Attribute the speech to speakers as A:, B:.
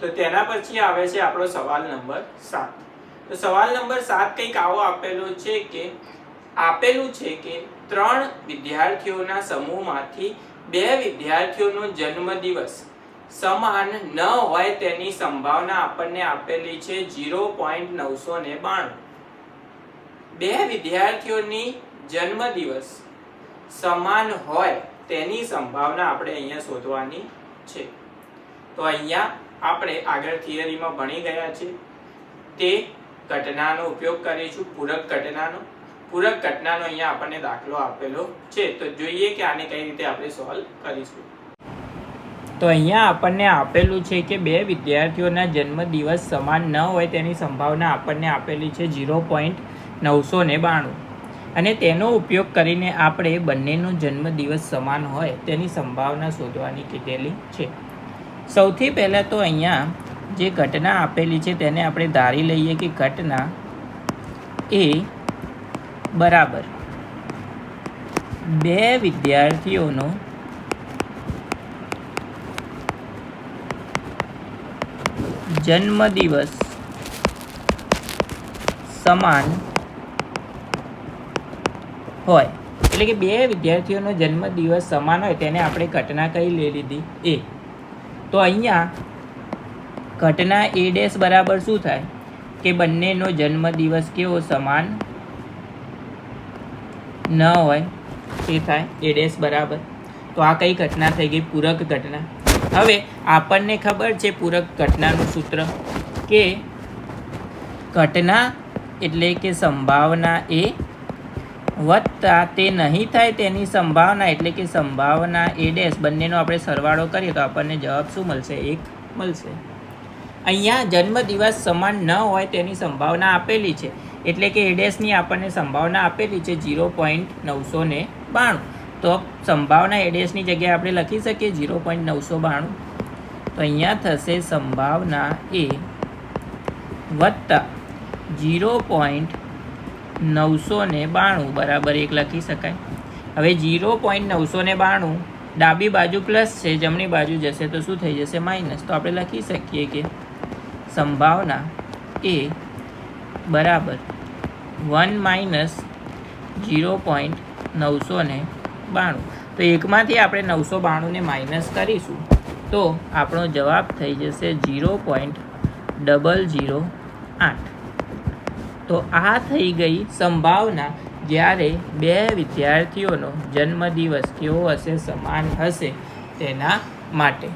A: તો તેના પછી આવે છે આપણો સવાલ નંબર 7. તો સવાલ નંબર 7 કંઈક આવો આપેલું છે કે 3 વિદ્યાર્થીઓના સમૂહમાંથી 2 વિદ્યાર્થીઓનો જન્મદિવસ સમાન ન હોય તેની સંભાવના આપણને આપેલી છે 0.992. 2 વિદ્યાર્થીઓની જન્મદિવસ સમાન હોય તેની સંભાવના આપણે અહીંયા શોધવાની છે. તો અહીંયા આપણે આગળ થિયરીમાં ભણી ગયા છે તે ઘટનાનો ઉપયોગ કરીશું, પૂરક ઘટનાનો અહીંયા આપણને દાખલો આપેલો છે. તો જોઈએ કે આને કઈ રીતે આપણે સોલ્વ કરીશું. તો અહીંયા આપણને આપેલું છે કે 2 વિદ્યાર્થીઓના જન્મદિવસ સમાન ન હોય તેની સંભાવના આપણને આપેલી છે 0.992 અને તેનો ઉપયોગ કરીને આપણે બંનેનો જન્મદિવસ સમાન હોય તેની સંભાવના શોધવાની કીધેલી છે. સૌથી પહેલાં તો અહીંયા જે ઘટના આપેલી છે તેને આપણે ધારી લઈએ કે ઘટના એ બરાબર 2 વિદ્યાર્થીઓનો જન્મદિવસ સમાન હોય, એટલે કે 2 વિદ્યાર્થીઓનો જન્મદિવસ સમાન હોય તેને આપણે ઘટના કઈ લઈ લીધી એ. તો અહીંયા ઘટના એ ડેશ બરાબર શું થાય કે બંનેનો જન્મદિવસ કેવો સમાન ન હોય તે થાય એ ડેશ બરાબર. તો આ કઈ ઘટના થઈ ગઈ? પૂરક ઘટના. હવે આપણને ખબર છે પૂરક ઘટનાનું સૂત્ર કે ઘટના એટલે કે સંભાવના એ વત્તા તે નહીં થાય તેની સંભાવના એટલે કે સંભાવના એ ડેશ, બંનેનો આપણે સરવાળો કરીએ તો આપણને જવાબ શું મળશે? 1 મળશે. અહીંયા જન્મદિવસ સમાન ન હોય તેની સંભાવના આપેલી છે એટલે કે એ ડેશની આપણને સંભાવના આપેલી છે 0.992. તો સંભાવના એ ડેશની જગ્યાએ આપણે લખી શકીએ 0.992. તો અહીંયા થશે સંભાવના એ વત્તા 0.992 બરાબર 1 લખી શકાય. હવે 0.992 ડાબી બાજુ પ્લસ છે, જમણી બાજુ જશે તો શું થઈ જશે? માઇનસ. તો આપણે લખી શકીએ કે સંભાવના એ બરાબર 1 માઇનસ 0.992. તો એકમાંથી આપણે 992ને માઇનસ કરીશું તો આપણો જવાબ થઈ જશે 0.008. તો આ થઈ ગઈ સંભાવના જ્યારે 2 વિદ્યાર્થીઓનો જન્મદિવસ કેવો હશે? સમાન હશે તેના માટે.